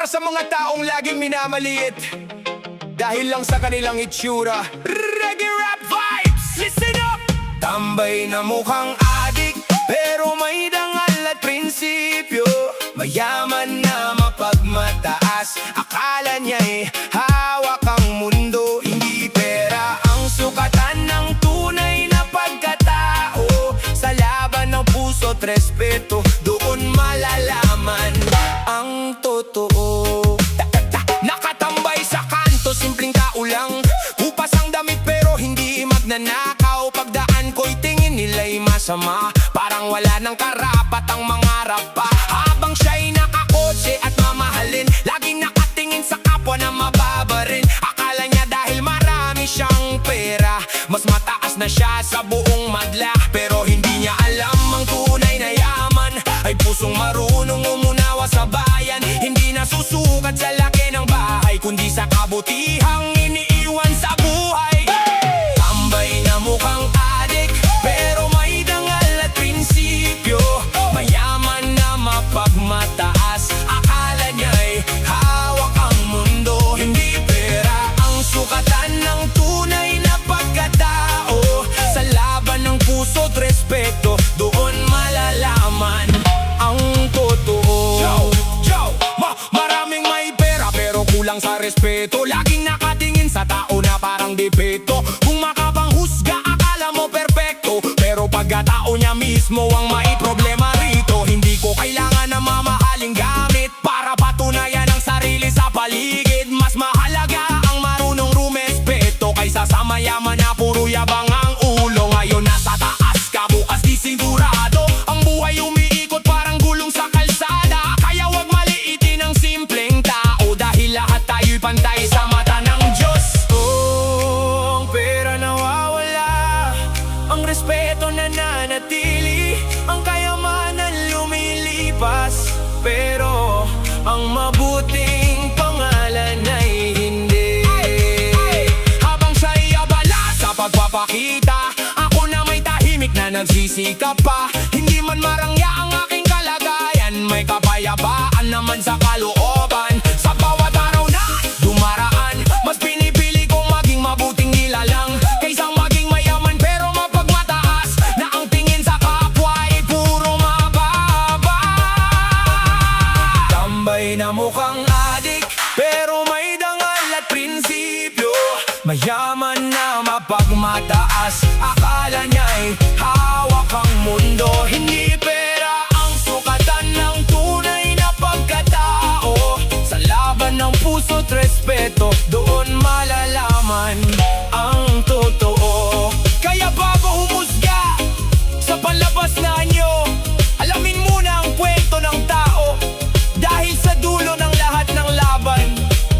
sa mga taong laging minamaliit dahil lang sa kanilang itsura. Reggae rap vibes, listen up! Tambay na mukhang adik, pero may dangal at prinsipyo. Mayaman na mapagmataas, akala niya'y hawak ang mundo. Hindi pera ang sukatan ng tunay na pagkatao. Sa laban ng puso't respeto, doon malalaman ang totoo. Nakatambay sa kanto, simpleng tao lang. Upas ang damit pero hindi magnanakaw. Pagdaan ko'y tingin nila'y masama, parang wala ng karapat ang mangarap pa. Habang siya'y nakakotse at mamahalin, laging nakatingin sa kapwa na mababarin. Akala niya dahil marami siyang pera, mas mataas na siya sa buong madla. Pero hindi niya alam ang tunay na yaman ay pusong marunong umunawa sa bayan. Hindi nasusukat sa laki ng bahay, kundi sa kabutihang iniiwan sa buhay. Tambay na mukhang adik, pero may dangal at prinsipyo. Mayaman na mapagmataas, akala niya'y hawak ang mundo. Hindi pera ang sukatan ng tunay na pagkatao. Sa laban ng puso't respeto, doon malalaman ang totoo. Maraming may pera pero kulang sa respeto. Laging nakatingin sa tao na parang depeto. Kung makapanghusga, akala mo perpekto, pero pagkatao niya mismo ang may problema rito. Hindi ko kailangan ng mamahaling gamit para patunayan ang sarili sa paligid. Mas mahalaga ang marunong rumespeto kaysa sa mayaman na puro yabang ang ulo. Ngayon nasa taas ka, bukas di sigurado. Ang buhay umiikot parang gulong sa kalsada. Kaya wag maliitin ang simpleng tao, dahil lahat tayo'y pantay sa mata ng Diyos. Oh, ang pera nawawala, ang respeto nananatili, ang kayamanan lumilipas, pero ang mabuting pangalan ay hindi. Habang siya'y abala sa pagpapakita, ako na may tahimik na nagsisikap pa. Hindi man marangya ang aking kalagayan, may kapayapaan naman sa kalooban. Sa bawat araw na dumaraan, mas pinipili kong maging mabuting nilalang kaysa maging mayaman pero mapagmataas, na ang tingin sa kapwa ay puro mababa. Tambay na mukhang adik, pero may dangal at prinsipyo. Mayaman na mapagmataas, akala niya'y hawak ang mundo. Hindi pera ang sukatan ng tunay na pagkatao. Sa laban ng puso't respeto, doon malalaman ang totoo. Kaya bago humusga sa panlabas na anyo, alamin muna ang kwento ng tao. Dahil sa dulo ng lahat ng laban,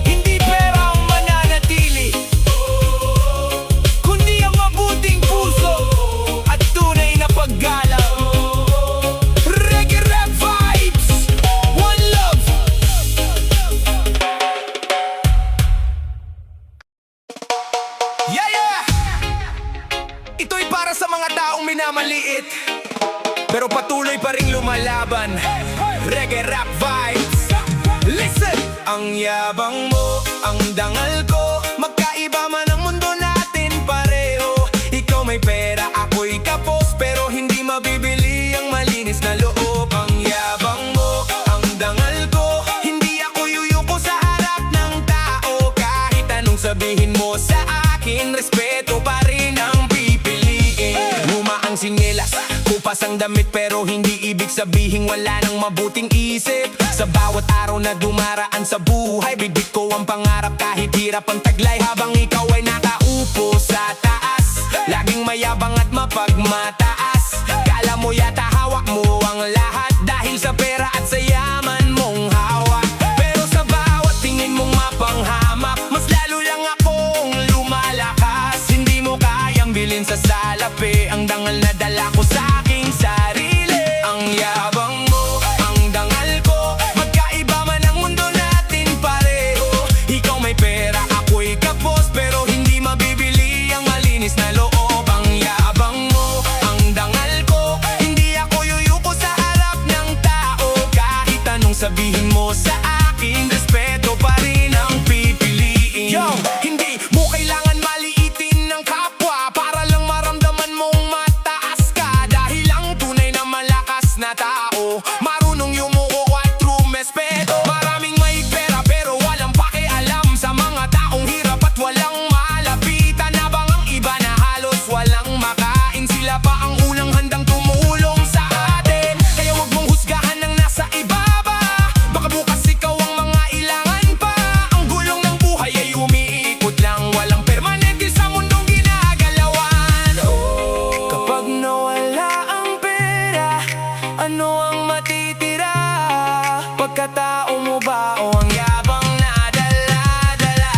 hindi pera ang mananatili, kundi ang mabuting puso at tunay na paggalang. Reggae rap vibes, one love. Yeah! Ito'y para sa mga taong minamaliit pero patuloy pa ring lumalaban. Reggae rap vibes, listen! Ang yabang mo, ang dangal ko, magkaiba man ang mundo natin pareho. Ikaw may pera, ako'y kapos, pero hindi mabibili ang malinis na loob. Ang yabang mo, ang dangal ko, hindi ako yuyuko sa harap ng tao. Kahit anong sabihin mo sa akin, respeto pa rin ang pipiliin. Luma ang sinyelas, kupas ang damit, pero hindi ibig sabihin wala nang mabuting isip. Sa bawat araw na dumaraan sa buhay, bibig ko ang pangarap kahit hirap ang taglay. Habang ikaw ay nakaupo sa taas, laging mayabang at mapagmataas. Kala mo yata hawak mo ang lahat dahil sa pera at sa yaman mong hawak. Pero sa bawat tingin mong mapanghamak, mas lalo lang akong lumalakas. Hindi mo kayang bilhin sa salapi ang dangal na dala ko sa aking sarili. Ang yabang mo, ang dangal ko, magkaiba man ang mundo natin pareho. Ikaw may pera, ako'y kapos, pero hindi mabibili ang malinis na loob. Ang yabang mo, ang dangal ko, hindi ako yuyuko sa harap ng tao. Kahit anong sabihin mo sa akin, respeto na tao, marunong yumuko at rumespeto. Maraming may pera pero walang pakialam sa mga taong hirap at walang malapitan. Habang ang iba na halos walang makain, sila pa ang unang handang tumulong sa atin. Kaya huwag mong husgahan ng nasa ibaba, baka bukas ikaw ang mga ilangan pa. Ang gulong ng buhay ay umiikot lang, walang permanente sa mundong ginagalawan. Kapag nawala ang pera, ano ang matitira? Pagkatao mo ba o ang yabang na dala-dala?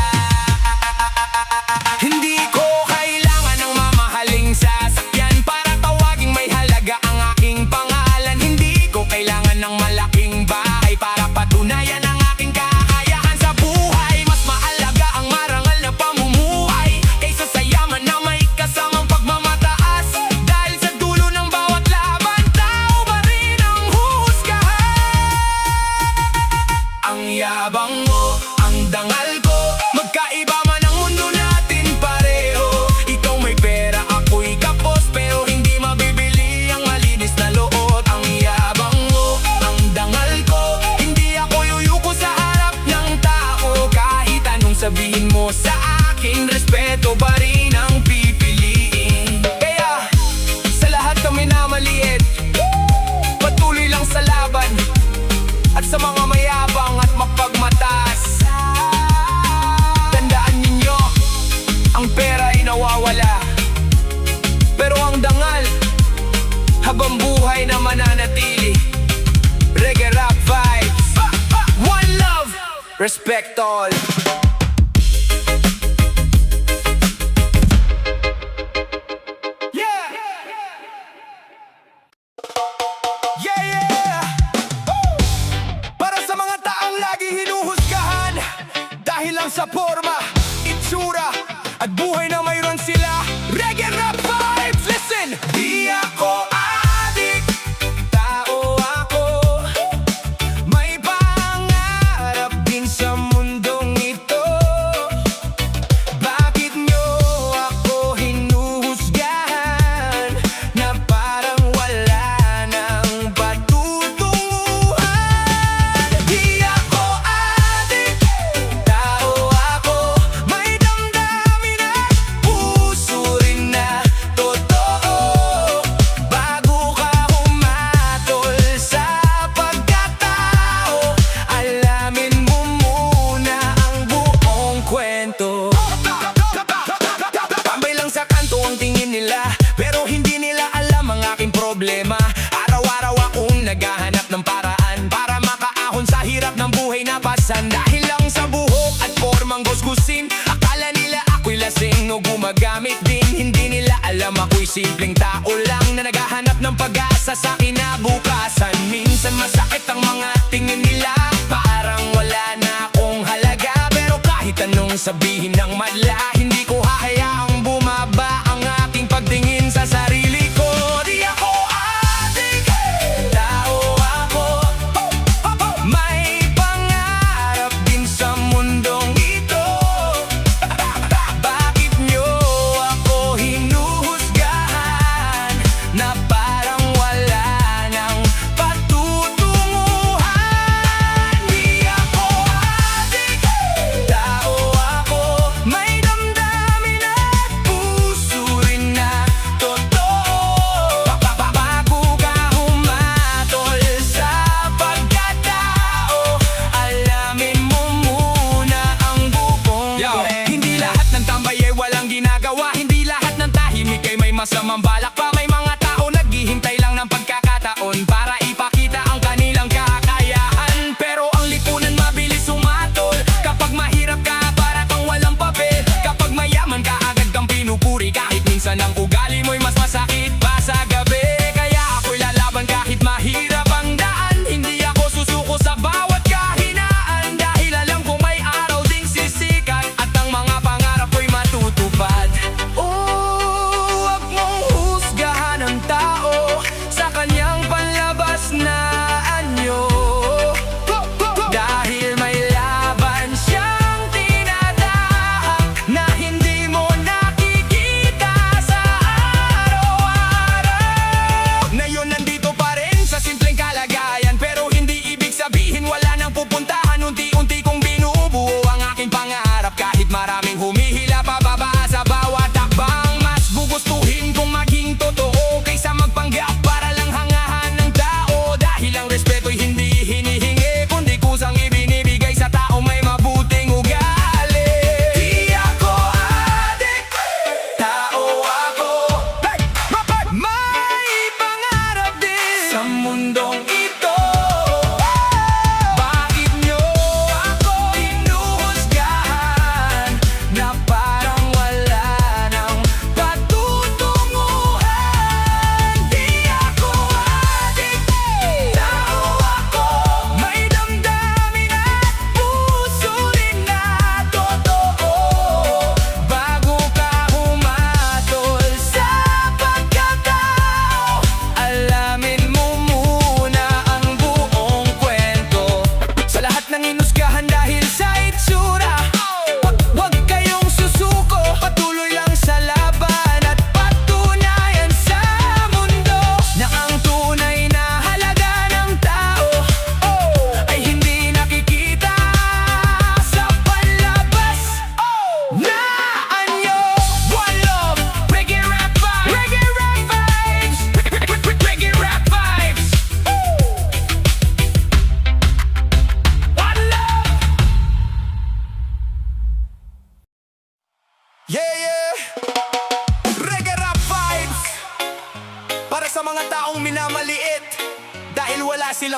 Hindi ko kailangan ng mamahaling sasakyan para tawaging may halaga ang aking pangalan. Hindi ko kailangan ng malaking bahay para patunayan ang aking kakayahan sa buhay. Mas mahalaga ang marangal na pamumuhay kaysa sa yaman na may kasamang pagmamataas. Dahil sa dulo ng bawat laban, tao pa rin ang huhusgahan. Ang yabang mo, ang dangal ko, magkaiba man ang mundo natin pareho. Ikaw may pera, ako'y kapos, pero hindi mabibili ang malinis na loob. Ang yabang mo, ang dangal ko, hindi ako yuyuko sa harap ng tao. Kahit anong sabihin mo sa akin, respeto pa rin ang pipiliin. Kaya, sa lahat ng minamaliit, patuloy lang sa laban. At sa mga mayabang at mapagmataas, tandaan ninyo, ang pera ay nawawala, pero ang dangal habang buhay na mananatili. Reggae rap vibes, one love, respect all. Yeah! Yeah, yeah! Para sa mga taong lagi hinuhusgahan dahil lang sa forma, itsura at buhay na mayroon sila. Reggae rap vibes, listen! Di ako adik, tao ako, may pangarap din sa mundong ito. Bakit nyo ako hinuhusgahan na parang wala nang patutunguhan? Di ako adik, tao ako, may damdamin at puso rin na totoo. Bago ka humatol sa pagkatao, alamin mo muna ang buong kwento. Tambay lang sa kanto ang tingin nila, pero hindi nila alam ang aking problema. Araw-araw akong naghahanap ng paraan para makaahon sa hirap ng buhay na pasan. Dahil lang sa buhok at formang gusgusin, akala nila ako'y lasing o gumagamit din. Hindi nila alam ako'y simpleng tao lang na naghahanap ng pag-asa sa kinabukasan. Minsan masakit ang mga tingin nila, parang wala na akong halaga. Pero kahit anong sabihin ng madla, hindi ko hahayaang bumaba ang aking pagtingin sa sarili ko. Di ako adik, tao ako, may pangarap din sa mundong ito. Bakit nyo ako hinuhusgahan na parang wala nang patutunguhan?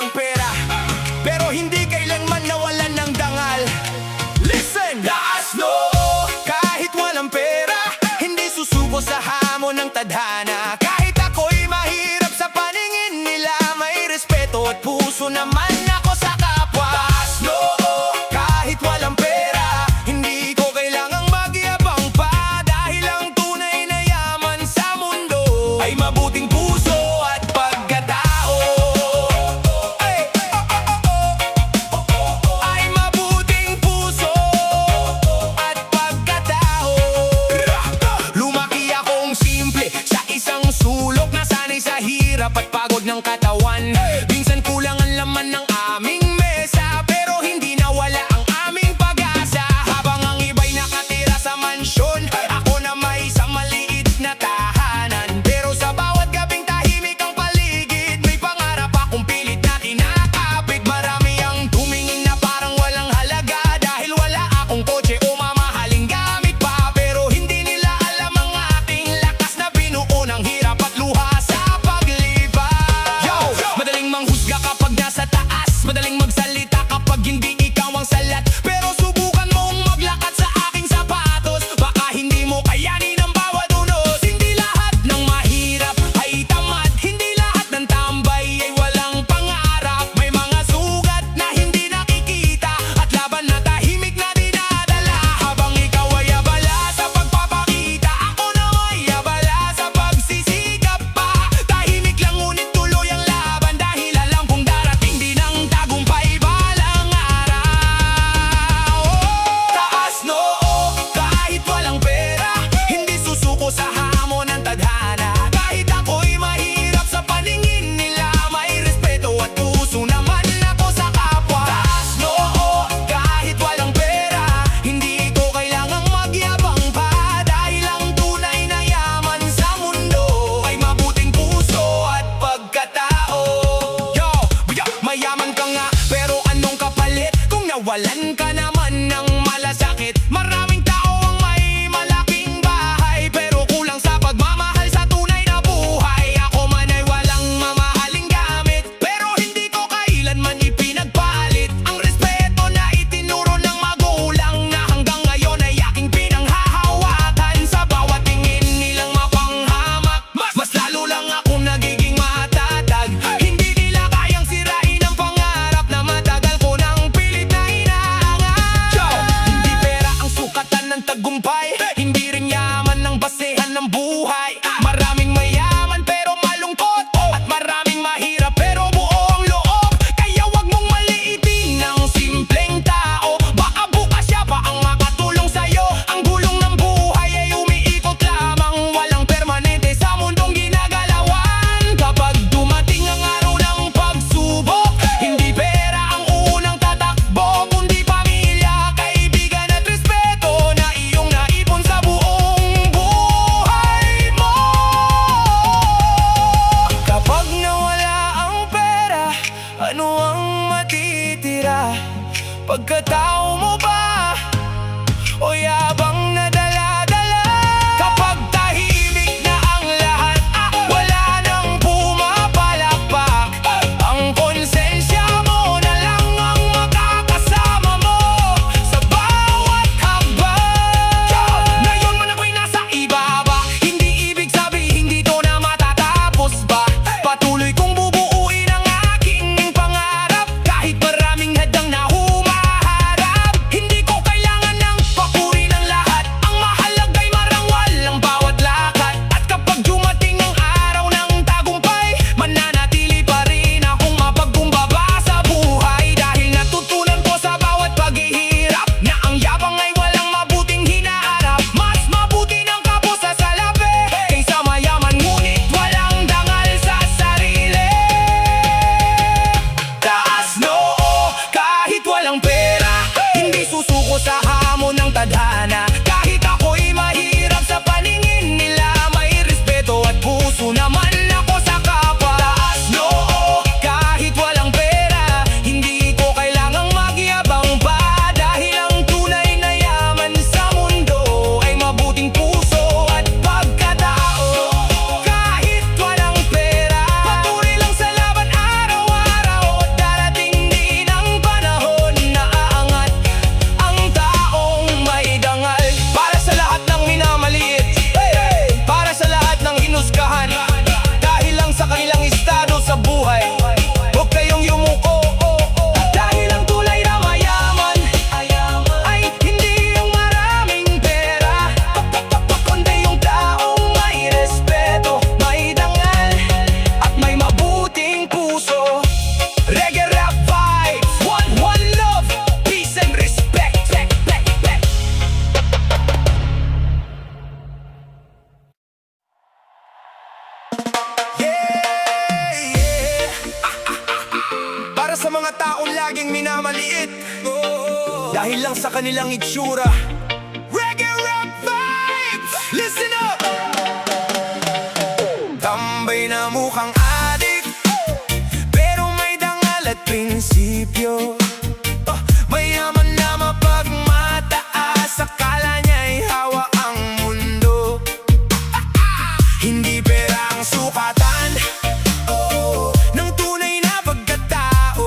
ng pera, pero hindi kailanman nawalan ng dangal. Listen! Taas noo! Kahit walang pera, hindi susuko sa hamon ng tadhana. Kahit ako'y mahirap sa paningin nila, may respeto at puso naman ako sa kapwa. Taas noo! Kahit walang pera, hindi ko kailangang magyabang pa, dahil ang tunay na yaman sa mundo ay mabuting puso at pagkatao. Ay mabuting puso at pagkatao. Lumaki akong simple sa isang sulok na sanay sa hirap at pagod ng katawan. Minsan kulang ang laman ng aming mesa, pero hindi nawala ang aming pag-asa. Habang ang iba'y nakatira sa mansyon, ako na may isang maliit na tahanan. Pero sa bawat gabing tahimik ang paligid, may pangarap akong pilit na kinakapit. Marami ang tumingin na parang walang halaga, dahil wala akong kotse o mamahaling gamit pa. Pero hindi nila alam ang ating lakas na binuo ng hirap at luha sa paglipas. Yo! Madaling manghusga kapag nasa taas, madaling magsalita kapag hindi ikaw ang salat. Pero subukan mong maglakad sa aking sapatos, baka hindi mo kayanin ang bawat unos. Hindi lahat ng mahirap ay tamad, hindi lahat ng tambay ay walang pangarap. May mga sugat na hindi nakikita at laban na tahimik na dinadala. Habang ikaw ay abala sa pagpapakita, ako na ay abala sa pagsisikap pa. Tahimik lang ngunit tuloy ang laban, dahil alam kong darating din ang tagumpay balang araw. Taas noo! Kahit walang pera, hindi susuko sa hamon ng tadhana. Kahit ako'y mahirap sa paningin nila, may respeto at puso naman ako sa kapwa. Taas noo! Kahit walang pera, hindi ko kailangang magyabang pa, dahil ang tunay na yaman sa mundo ay mabuting puso at pagkatao. Yo! Mayaman ka nga, pero anong kapalit kung nawalan ka naman ng malasakit? Maraming tao ang may malaking bahay, pero kulang sa pagmamahal sa tunay na buhay. Ako man ay walang mamahaling gamit, pero hindi ko kailanman ipinagpalit ang respeto na itinuro ng magulang, na hanggang ngayon ay aking pinanghahawakan. Sa bawat tingin nilang mapanghamak, mas lalo lang akong nagiging matatag. Hindi nila kayang sirain ang pangarap na matagal ko nang pilit na hinahangat. Hindi pera ang sukatan ng tagumpay, hindi rin yaman ang basehan ng buhay. Maraming mayaman pero malungkot, at maraming mahirap pero buo ang loob. Kaya wag mong maliitin ang simpleng tao, baka bukas siya pa ang makatulong sa'yo. Ang gulong ng buhay ay umiikot lamang, walang permanente sa mundong ginagalawan. Kapag dumating ang araw ng pagsubok, hindi pera ang unang tatakbo, kundi pamilya, kaibigan at respeto na iyong naipon sa buong buhay mo. Kapag nawala ang pera, ano ang matitira? Pagkatao mo ba o yabang na dala-dala? Kapag tahimik na ang lahat, wala nang pumapalakpak, ang konsensya mo na lang ang makakasama mo sa bawat hakbang. Ngayon man ako'y nasa ibaba, hindi ibig sabihin dito na matatapos ba. Patuloy kong bubuuin ang aking pangarap, kahit maraming hadang na humaharap. Hindi ko kailangan ng papuri ng lahat, para sa mga taong laging minamaliit dahil lang sa kanilang itsura. Reggae rap vibes! Listen up! Tambay na mukhang adik, pero may dangal at prinsipyo. Mayaman na mapagmataas, akala niya'y hawa ang mundo. Hindi pera ang sukatan ng tunay na pagkatao.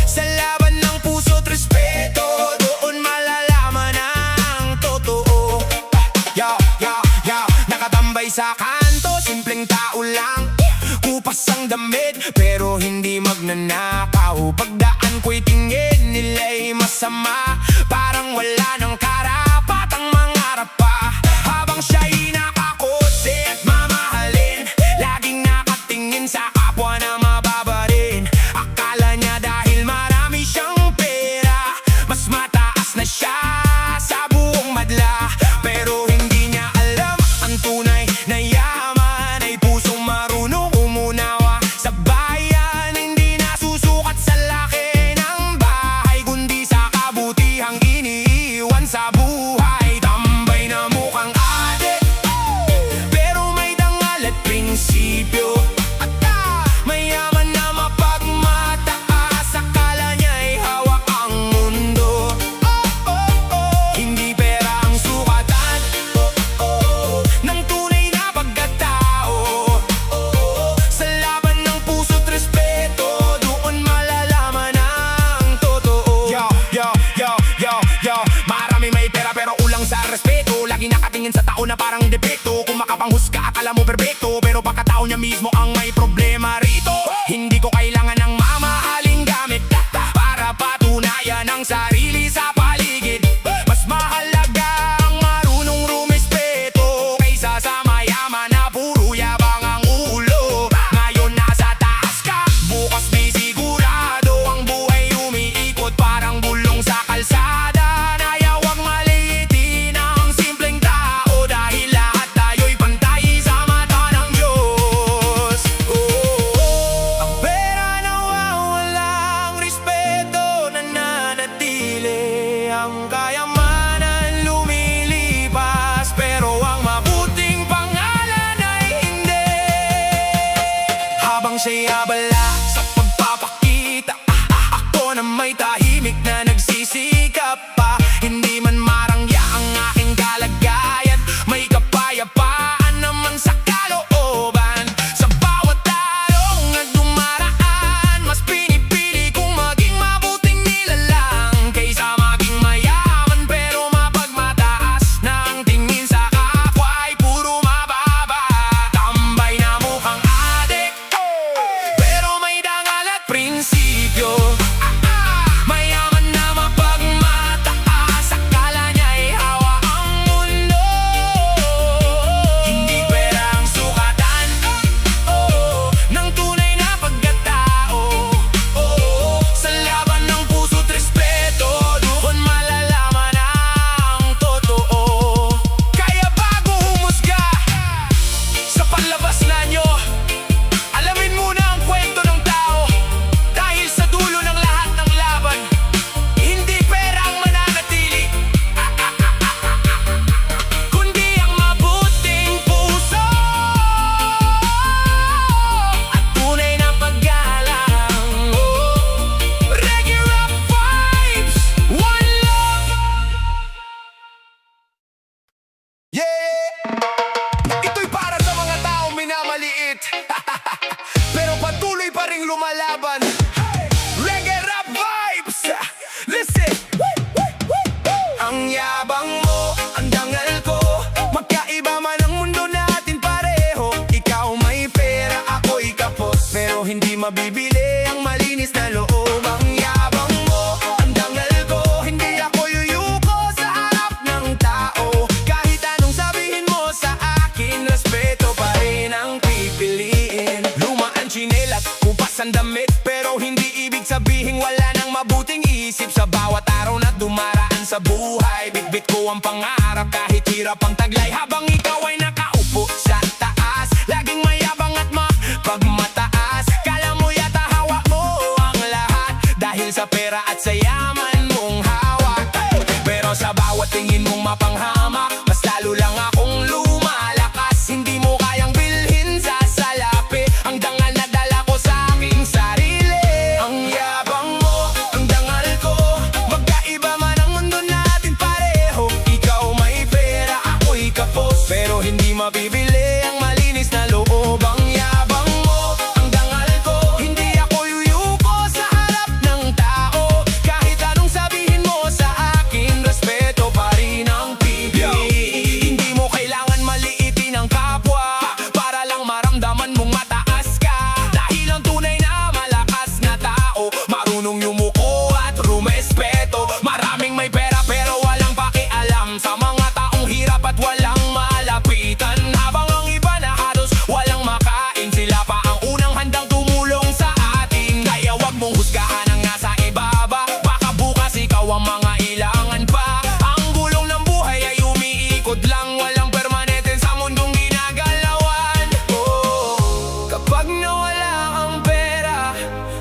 Sa laban ng puso't respeto, doon malalaman ang totoo. Nakatambay sa kanto, simpleng tao lang, kupas ang damit, pero hindi magnanakaw. Pagdaan ko'y tingin nila'y masama, parang wala ng karapatang mangarap pa. Habang siya'y nakakotse at mamahalin, laging nakatingin sa kapwa na mababarin. Akala niya dahil marami siyang pera, mas mataas na siya sa buong madla. Pero hindi niya alam, ang tunay na yaman ay pusong marunong umunawa sa bayan. Hindi nasusukat sa laki ng bahay, kundi sa kabutihang iniiwan sa buhay. Tambay na mukhang adik, pero may dangal at prinsipyo. Mayaman na mapagmataas, akala niya'y hawak ang mundo. Hindi pera ang sukatan ng tunay na pagkatao. Sa laban ng puso't respeto, doon malalaman ang totoo. Marami may pera pero ulang sa respeto, lagi nakatingin sa tao na parang depekto. Kung makapanghusga akala mo perpekto, pero pagkatao niya mismo ang may problema rito. Hindi ko kailangan ng mamahaling gamit para patunayan ang sarili sa paligid. Mas mahalaga ang marunong rumispeto kaysa sa mayaman na puro yabang ang ulo. Ngayon nasa taas ka, bukas di sigurado. Ang buhay umiikot parang bulong sa kalsada. Nayawag maliitin ang simpleng tao, dahil lahat tayo'y pantay sa mata ng Diyos. Ang pera nawawala, ang respeto nananatili, ang kayamanan lumilipas, pero ang mabuting pangalan ay hindi. Habang siya'y abala sa pagpapakita, ako na may tahimik na nagsisikap pa. Hindi man marangya ang aking kalagayan, may kapayapaan naman sa kalooban. Sa bawat tarong na dumaraan, mas pinipili kong maging mabuting nilalang kaysa maging mayaman pero mapagmataas, na ang tingin sa kapwa ay puro mababa. Tambay na mukhang adik, pero may dangal at prinsipyo. Mayaman na mapagmataas, akala niya'y hawa ang mundo. Hindi pera ang sukatan ng tunay na pagkatao. Sa laban ng puso't respeto, doon malalaman ang totoo. Kaya bago humusga sa panlabas na nyo, alamin muna ang kwento ng tao, dahil sa dulo ng lahat ng laban, hindi pera ang mananatili, kundi ang mabuting puso at tunay na paggalang. Reggae rap vibes, one love. Ito'y para sa mga taong minamaliit pero patuloy pa ring lumalaban. Reggae rap vibes! Listen! Ang yabang mo, ang dangal ko, magkaiba man ang mundo natin pareho. Ikaw may pera, ako'y kapos, pero hindi mabibili ang malinis na loob. Ang yabang mo, ang dangal ko, hindi ako yuyuko sa harap ng tao. Kahit anong sabihin mo sa akin, respeto pa rin ang pipiliin. Luma ang tsinelas, kupas ang damit, pero hindi ibig sabihin wala nang mabuting isip. Sa bawat araw na dumaraan sa buhay, bitbit ko ang pangarap kahit hirap ang taglay. Habang ikaw ay nakaupo sa taas, laging mayabang at mapagmataas. Kala mo yata hawak mo at sa yaman mong hawak. Pero sa bawat tingin mong mapanghamak, mas lalo lang akong lumalakas. Hindi mo kayang bilhin sa salapi ang dangal na dala ko sa aking sarili. Ang yabang mo, ang dangal ko, magkaiba man ang mundo natin pareho. Ikaw may pera, ako'y kapos, pero hindi mabibili ang malinis na loob. Ang yabang mo, ang dangal ko, hindi ako yuyuko sa harap ng tao. Kahit anong sabihin mo sa akin, respeto pa rin ang pipiliin. Hindi mo kailangan maliitin ang kapwa para lang maramdaman mong mataas ka. Dahil ang tunay na malakas na tao, marunong yumuko at rumespeto. Maraming may pera pero walang pakialam sa mga taong hirap at walang malapitan. Habang ang iba na halos walang makain, sila pa ang unang handang tumulong sa atin. Kaya wag mong husgahan ang nasa ibaba, baka bukas ikaw ang mga ilangan pa. Ang gulong ng buhay ay umiikot lang, walang permanente sa mundong ginagalawan. Oh, kapag nawala ang pera,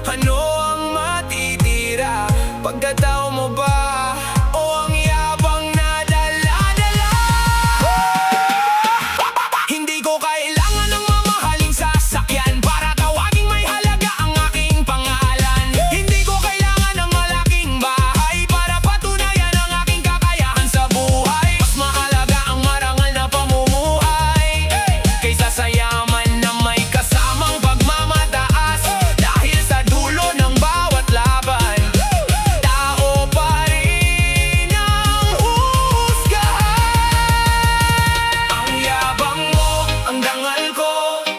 ano ang matitira? Pagkatao mo ba o ang yabang na dala-dala? Hindi ko kailangan ng mamahaling sasakyan para tawaging may halaga ang aking pangalan. Hindi ko kailangan ng malaking bahay para patunayan ang aking kakayahan sa buhay. Mas mahalaga ang marangal na pamumuhay kaysa sa yaman na may kasamang pagmamataas. Dahil sa dulo ng bawat laban, tao pa rin ang husgahan. Ang yabang mo, ang dangal ko,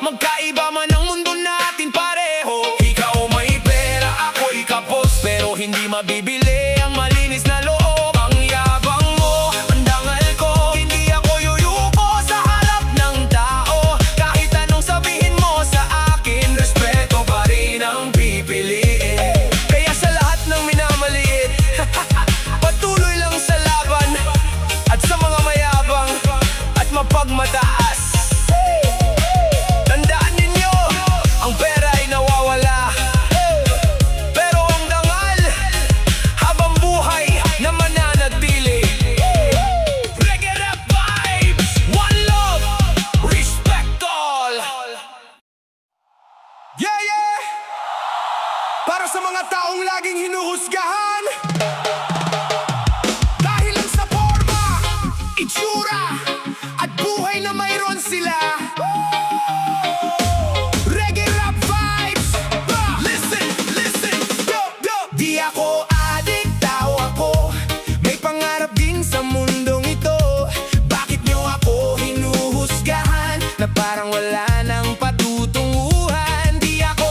magkaiba man ang mundo natin pareho. Ikaw may pera, ako'y kapos, pero hindi mabibili ang malinis na loob. Ang yabang mo, ang dangal ko, hindi ako yuyuko sa harap ng tao. Kahit anong sabihin mo sa akin, respeto pa rin ang pipiliin. Kaya sa lahat ng minamaliit, patuloy lang sa laban. At sa mga mayabang at mapagmataas, tandaan ninyo, ang pera ay nawawala, pero ang dangal habang buhay na mananatili. Reggae rap vibes, one love, respect all. Yeah, yeah! Para sa mga taong laging hinuhusgahan dahil lang sa forma, itsura, at buhay na mayroon sila. Reggae rap vibes, listen, listen, yo, yo. Di ako adik, tao ako, may pangarap din sa mundong ito. Bakit nyo ako hinuhusgahan na parang wala nang patutunguhan? Di ako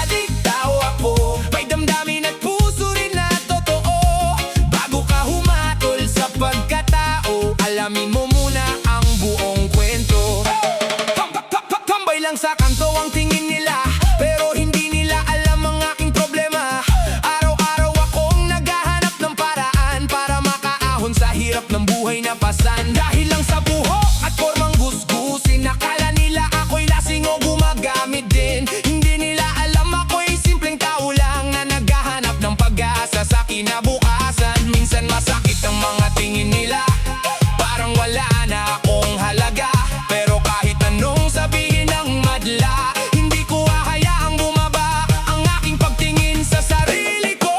adik, tao ako, may damdamin at puso rin na totoo. Bago ka humatol sa pagkatao, alamin mo muna ang buong kwento. Tambay lang sa kanto ang tingin nila, pero hindi nila alam ang aking problema. Araw-araw akong naghahanap ng paraan para makaahon sa hirap ng buhay na pasan. Dahil lang sa buhok at formang gusgusin, akala nila ako'y lasing o gumagamit din. Hindi nila alam ako'y simpleng tao lang na naghahanap ng pag-asa sa kinabukasan. Minsan masakit ang mga tingin nila, parang wala na akong halaga. Pero kahit anong sabihin ng madla, hindi ko hahayaang bumaba ang aking pagtingin sa sarili ko.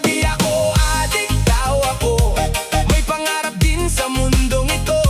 Di ako adik, tao ako, may pangarap din sa mundong ito.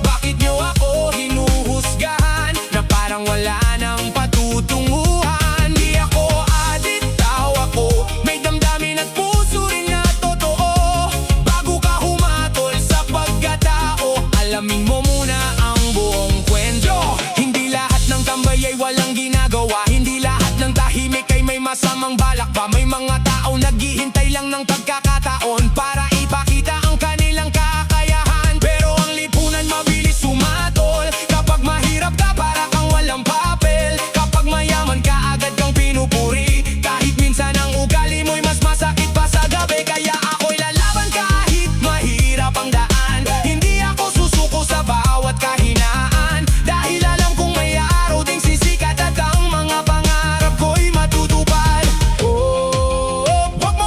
Bakit nyo ako hinuhusgahan na parang wala nang patutunguhan? Di ako adik, tao ako, may damdamin at puso rin na totoo. Bago ka humatol sa pagkatao, alamin mo muna ang buong kwento. Hindi lahat ng tambay ay walang ginagawa, hindi lahat ng tahimik ay may masamang balak pa. May mga tao naghihintay lang ng pagkakataon para ipakita ang kanilang kakayahan. Pero ang lipunan mabilis sumatol, kapag mahirap ka para kang walang papel. Kapag mayaman ka agad kang pinupuri, kahit minsan ang ugali mo'y mas masakit pa sa gabi. Kaya ako'y lalaban kahit mahirap ang daan, hindi ako susuko sa bawat kahinaan. Dahil alam kong may araw ding sisikat at ang mga pangarap ko'y matutupad. Oh, wag mo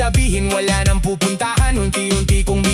sabihin wala nang pupuntahan. Unti-unti kong